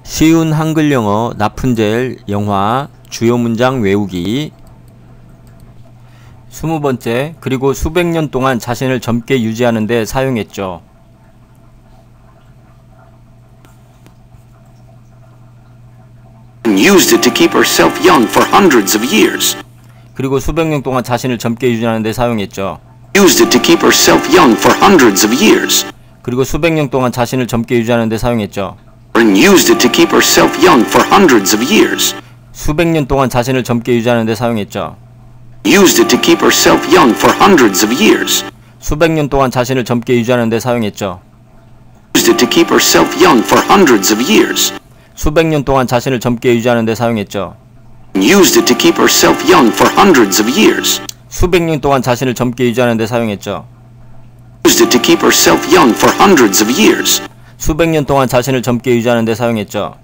쉬운 한글 영어 라푼젤 영화 주요 문장 외우기 20번째, 그리고 수백 년 동안 자신을 젊게 유지하는 데 사용했죠. Used it to keep herself young for hundreds of years. 그리고 수백 년 동안 자신을 젊게 유지하는 데 사용했죠. Used it to keep herself young for hundreds of years. 그리고 수백 년 동안 자신을 젊게 유지하는 데 사용했죠. And used it to keep herself young for hundreds of years. 수백 년 동안 자신을 젊게 유지하는 데 사용했죠. Used it to keep herself young for hundreds of years. 수백 년 동안 자신을 젊게 유지하는 데 사용했죠. Used it to keep herself young for hundreds of years. 수백 년 동안 자신을 젊게 유지하는 데 사용했죠. Used it to keep herself young for hundreds of years. 수백 년 동안 자신을 젊게 유지하는 데 사용했죠. Used it to keep herself young for hundreds of years. 수백 년 동안 자신을 젊게 유지하는 데 사용했죠.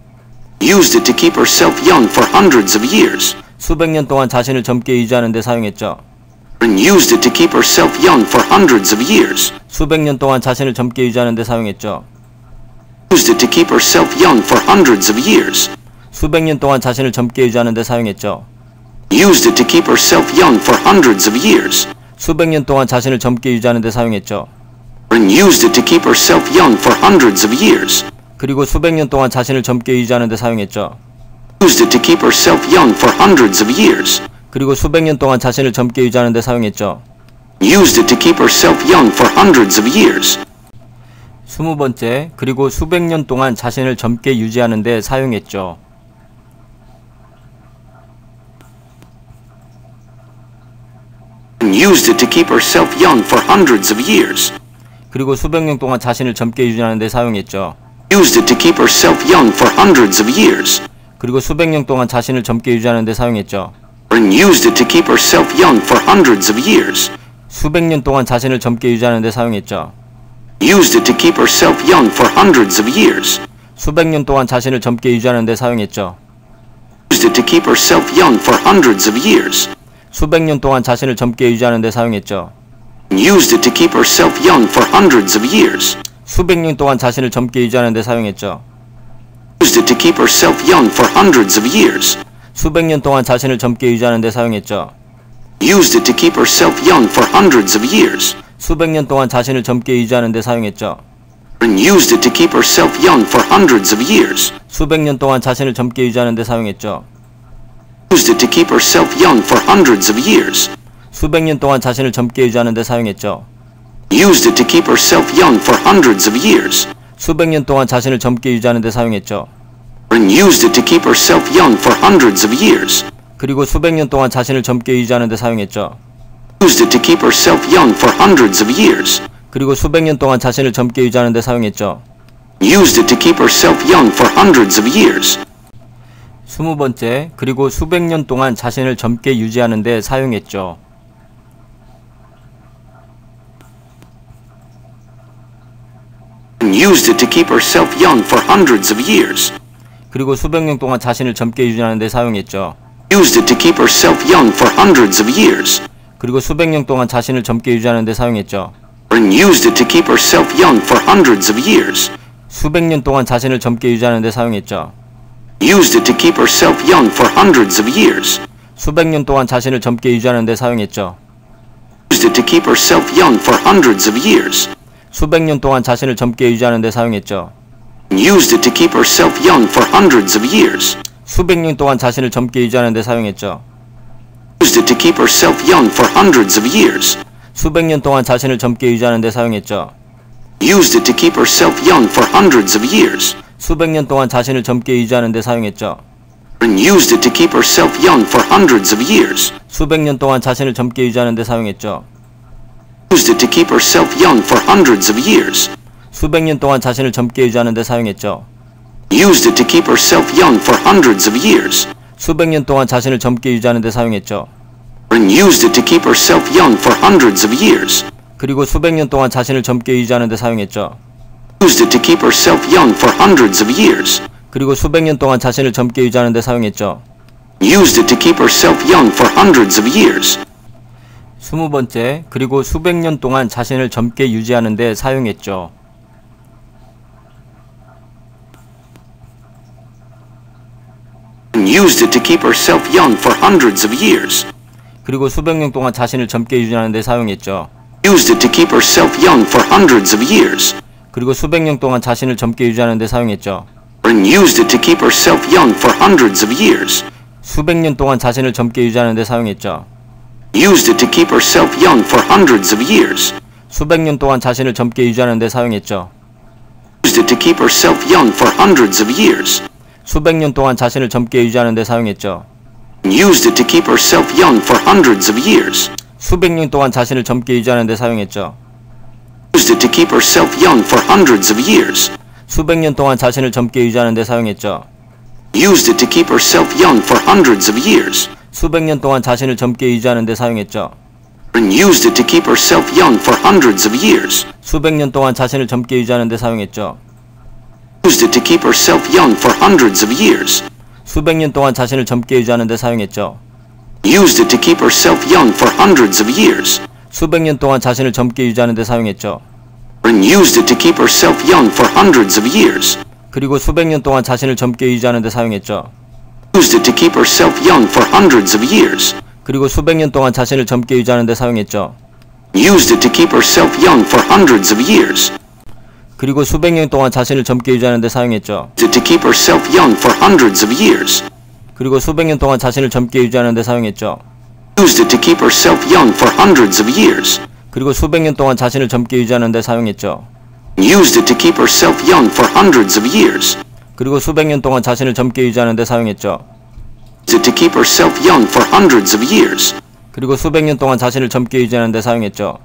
Used it to keep herself young for hundreds of years. 수백 년 동안 자신을 젊게 유지하는 데 사용했죠. And used it to keep herself young for hundreds of years. 수백 년 동안 자신을 젊게 유지하는 데 사용했죠. Used it to keep herself young for hundreds of years. 수백 년 동안 자신을 젊게 유지하는 데 사용했죠. Used it to keep herself young for hundreds of years. 수백 년 동안 자신을 젊게 유지하는 데 사용했죠. And used it to keep herself young for hundreds of years. 그리고 수백 년 동안 자신을 젊게 유지하는 데 사용했죠. Used it to keep herself young for hundreds of years. 그리고 수백 년 동안 자신을 젊게 유지하는 데 사용했죠. Used it to keep herself young for hundreds of years. 20번째, 그리고 수백 년 동안 자신을 젊게 유지하는 데 사용했죠. And used it to keep herself young for hundreds of years. 그리고 수백 년 동안 자신을 젊게 유지하는 데 사용했죠. Used it to keep herself young for hundreds of years. 그리고 수백 년 동안 자신을 젊게 유지하는 데 사용했죠. And used it to keep herself young for hundreds of years. 수백 년 동안 자신을 젊게 유지하는 데 사용했죠. Used it to keep herself young for hundreds of years. 수백 년 동안 자신을 젊게 유지하는 데 사용했죠. Used it to keep herself young for hundreds of years. 수백 년 동안 자신을 젊게 유지하는 데 사용했죠. Used it to keep herself young for hundreds of years. 수백 년 동안 자신을 젊게 유지하는 데 사용했죠. Used it to keep herself young for hundreds of years. 수백 년 동안 자신을 젊게 유지하는 데 사용했죠. Used it to keep herself young for hundreds of years. 수백 년 동안 자신을 젊게 유지하는 데 사용했죠. And used it to keep herself young for hundreds of years. 수백 년 동안 자신을 젊게 유지하는 데 사용했죠. Used it to keep herself young for hundreds of years. 수백 년 동안 자신을 젊게 유지하는 데 사용했죠. Used it to keep herself young for hundreds of years. 수백 년 동안 자신을 젊게 유지하는 데 사용했죠. And used it to keep herself young for hundreds of years. 그리고 수백 년 동안 자신을 젊게 유지하는 데 사용했죠. Used it to keep herself young for hundreds of years. 그리고 수백 년 동안 자신을 젊게 유지하는 데 사용했죠. Used it to keep herself young for hundreds of years. 20번째, 그리고 수백 년 동안 자신을 젊게 유지하는 데 사용했죠. And used it to keep herself young for hundreds of years. 그리고 수백 년 동안 자신을 젊게 유지하는 데 사용했죠. Used it to keep herself young for hundreds of years. 그리고 수백 년 동안 자신을 젊게 유지하는 데 사용했죠. And used it to keep herself young for hundreds of years. 수백 년 동안 자신을 젊게 유지하는 데 사용했죠. Used it to keep herself young for hundreds of years. 수백 년 동안 자신을 젊게 유지하는 데 사용했죠. Used it to keep herself young for hundreds of years. 수백 년 동안 자신을 젊게 유지하는 데 사용했죠. Used it to keep herself young for hundreds of years. 수백 년 동안 자신을 젊게 유지하는 데 사용했죠. Used it to keep herself young for hundreds of years. 수백 년 동안 자신을 젊게 유지하는 데 사용했죠. Used it to keep herself young for hundreds of years. 수백 년 동안 자신을 젊게 유지하는 데 사용했죠. And used it to keep herself young for hundreds of years. 수백 년 동안 자신을 젊게 유지하는 데 사용했죠. Used it to keep herself young for hundreds of years. 수백 년 동안 자신을 젊게 유지하는 데 사용했죠. Used it to keep herself young for hundreds of years. 수백 년 동안 자신을 젊게 유지하는 데 사용했죠. And used it to keep herself young for hundreds of years. 그리고 수백 년 동안 자신을 젊게 유지하는 데 사용했죠. Used it to keep herself young for hundreds of years. 그리고 수백 년 동안 자신을 젊게 유지하는 데 사용했죠. Used it to keep herself young for hundreds of years. 20번째, 그리고 수백 년 동안 자신을 젊게 유지하는 데 사용했죠. used it to keep herself young for hundreds of years. 그리고 수백 년 동안 자신을 젊게 유지하는 데 사용했죠. Used it to keep herself young for hundreds of years. 그리고 수백 년 동안 자신을 젊게 유지하는 데 사용했죠. And used it to keep herself young for hundreds of years. 수백 년 동안 자신을 젊게 유지하는 데 사용했죠. Used it to keep herself young for hundreds of years. 수백 년 동안 자신을 젊게 유지하는 데 사용했죠. Used it to keep herself young for hundreds of years. 수백 년 동안 자신을 젊게 유지하는 데 사용했죠. Used it to keep herself young for hundreds of years. 수백 년 동안 자신을 젊게 유지하는 데 사용했죠. Used it to keep herself young for hundreds of years. 수백 년 동안 자신을 젊게 유지하는 데 사용했죠. Used it to keep herself young for hundreds of years. 수백 년 동안 자신을 젊게 유지하는 데 사용했죠. And used it to keep herself young for hundreds of years. 수백 년 동안 자신을 젊게 유지하는 데 사용했죠. Used it to keep herself young for hundreds of years. 수백 년 동안 자신을 젊게 유지하는 데 사용했죠. Used it to keep herself young for hundreds of years. 수백 년 동안 자신을 젊게 유지하는 데 사용했죠. And used it to keep herself young for hundreds of years. 그리고 수백 년 동안 자신을 젊게 유지하는 데 사용했죠. Used it to keep herself young for hundreds of years. 그리고 수백 년 동안 자신을 젊게 유지하는 데 사용했죠. Used it to keep herself young for hundreds of years. 그리고 수백 년 동안 자신을 젊게 유지하는 데 사용했죠. Used it to keep herself young for hundreds of years. 그리고 수백 년 동안 자신을 젊게 유지하는 데 사용했죠. Used it to keep herself young for hundreds of years. 그리고 수백 년 동안 자신을 젊게 유지하는 데 사용했죠. Used it to keep herself young for hundreds of years. 그리고 수백 년 동안 자신을 젊게 유지하는 데 사용했죠. Used it to keep herself young for hundreds of years. 그리고 수백 년 동안 자신을 젊게 유지하는 데 사용했죠.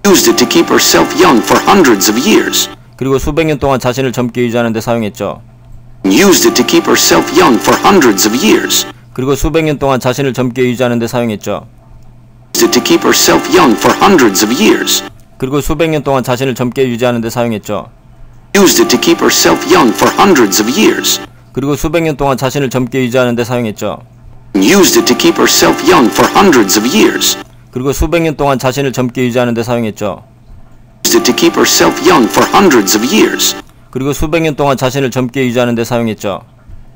Used it to keep herself young for hundreds of years. 그리고 수백 년 동안 자신을 젊게 유지하는 데 사용했죠. Used it to keep herself young for hundreds of years. 그리고 수백 년 동안 자신을 젊게 유지하는 데 사용했죠. Used it to keep herself young for hundreds of years. 그리고 수백 년 동안 자신을 젊게 유지하는 데 사용했죠. Used it to keep herself young for hundreds of years. 그리고 수백 년 동안 자신을 젊게 유지하는 데 사용했죠. Used it to keep herself young for hundreds of years. 그리고 수백 년 동안 자신을 젊게 유지하는 데 사용했죠. Used it to keep herself young for hundreds of years. 그리고 수백 년 동안 자신을 젊게 유지하는 데 사용했죠.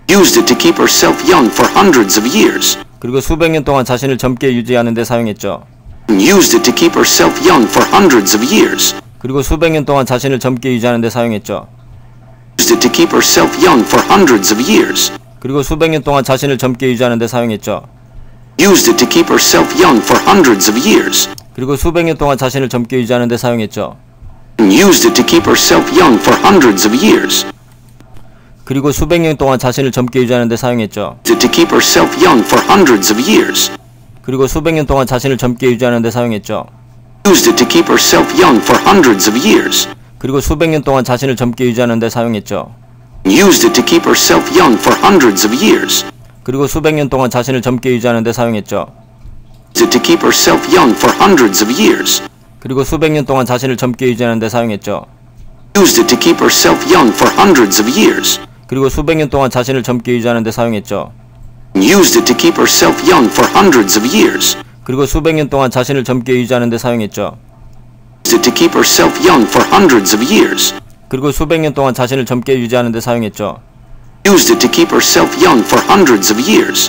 Used it to keep herself young for hundreds of years. 그리고 수백 년 동안 자신을 젊게 유지하는 데 사용했죠. Used it to keep herself young for hundreds of years. 그리고 수백 년 동안 자신을 젊게 유지하는 데 사용했죠. Used it to keep herself young for hundreds of years. 그리고 수백 년 동안 자신을 젊게 유지하는 데 사용했죠. Used it to keep herself young for hundreds of years. 그리고 수백 년 동안 자신을 젊게 유지하는 데 사용했죠. Used it to keep herself young for hundreds of years. 그리고 수백 년 동안 자신을 젊게 유지하는 데 사용했죠. Used it to keep herself young for hundreds of years. 그리고 수백 년 동안 자신을 젊게 유지하는 데 사용했죠. Used it to keep herself young for hundreds of years. 그리고 수백 년 동안 자신을 젊게 유지하는 데 사용했죠. Used it to keep herself young for hundreds of years. 그리고 수백 년 동안 자신을 젊게 유지하는 데 사용했죠. Used it to keep herself young for hundreds of years. 그리고 수백 년 동안 자신을 젊게 유지하는 데 사용했죠. Used it to keep herself young for hundreds of years. 그리고 수백 년 동안 자신을 젊게 유지하는 데 사용했죠. Used it to keep herself young for hundreds of years. 그리고 수백 년 동안 자신을 젊게 유지하는 데 사용했죠. Used it to keep herself young for hundreds of years. 그리고 수백 년 동안 자신을 젊게 유지하는 데 사용했죠. Used it to keep herself young for hundreds of years.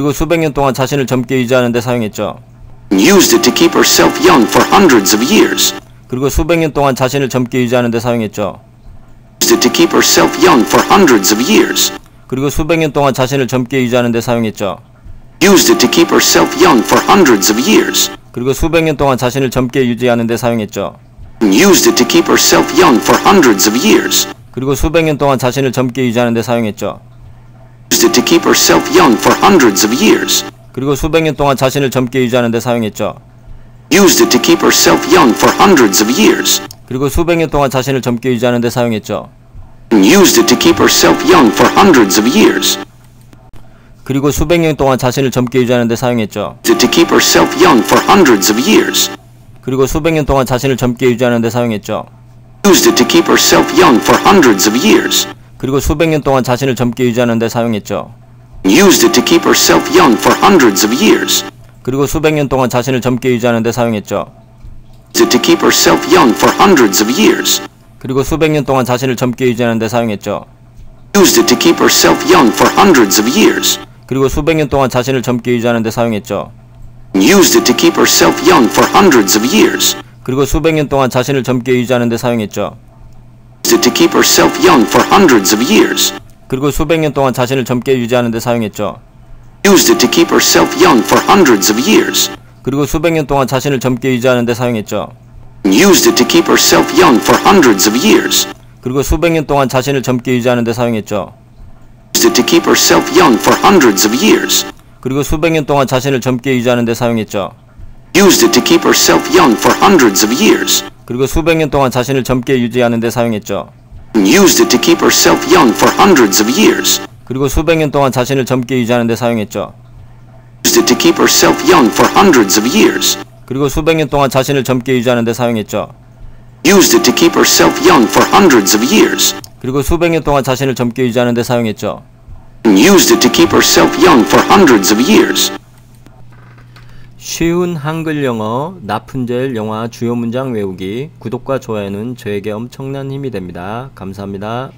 그리고 수백 년 동안 자신을 젊게 유지하는 데 사용했죠. Used it to keep herself young for hundreds of years. 그리고 수백 년 동안 자신을 젊게 유지하는 데 사용했죠. Used it to keep herself young for hundreds of years. 그리고 수백 년 동안 자신을 젊게 유지하는 데 사용했죠. Used it to keep herself young for hundreds of years. 그리고 수백 년 동안 자신을 젊게 유지하는 데 사용했죠. Used it to keep herself young for hundreds of years. 그리고 수백 년 동안 자신을 젊게 유지하는 데 사용했죠. Used it to keep herself young for hundreds of years. 그리고 수백 년 동안 자신을 젊게 유지하는 데 사용했죠. Used it to keep herself young for hundreds of years. 그리고 수백 년 동안 자신을 젊게 유지하는 데 사용했죠. Used it to keep herself young for hundreds of years. 그리고 수백 년 동안 자신을 젊게 유지하는 데 사용했죠. Used it to keep herself young for hundreds of years. 그리고 수백 년 동안 자신을 젊게 유지하는 데 사용했죠. Used it to keep herself young for hundreds of years. 그리고 수백 년 동안 자신을 젊게 유지하는 데 사용했죠. Used it to keep herself young for hundreds of years. 그리고 수백 년 동안 자신을 젊게 유지하는 데 사용했죠. Used it to keep herself young for hundreds of years. 그리고 수백 년 동안 자신을 젊게 유지하는 데 사용했죠. Used it to keep herself young for hundreds of years. 그리고 수백 년 동안 자신을 젊게 유지하는 데 사용했죠. and used it to keep herself young for hundreds of years. 그리고 수백 년 동안 자신을 젊게 유지하는 데 사용했죠. Used it to keep herself young for hundreds of years. 그리고 수백 년 동안 자신을 젊게 유지하는 데 사용했죠. Used it to keep herself young for hundreds of years. 그리고 수백 년 동안 자신을 젊게 유지하는 데 사용했죠. And used it to keep herself young for hundreds of years. 그리고 수백 년 동안 자신을 젊게 유지하는 데 사용했죠. Used it to keep herself young for hundreds of years. 그리고 수백 년 동안 자신을 젊게 유지하는 데 사용했죠. Used it to keep herself young for hundreds of years. 그리고 수백 년 동안 자신을 젊게 유지하는 데 사용했죠. And used it to keep herself young for hundreds of years. 그리고 수백 년 동안 자신을 젊게 유지하는 데 사용했죠. Used it to keep herself young for hundreds of years. 그리고 수백 년 동안 자신을 젊게 유지하는 데 사용했죠. Used it to keep herself young for hundreds of years. 그리고 수백 년 동안 자신을 젊게 유지하는 데 사용했죠. And used it to keep herself young for hundreds of years. 쉬운 한글 영어 라푼젤 영화 주요 문장 외우기. 구독과 좋아요는 저에게 엄청난 힘이 됩니다. 감사합니다.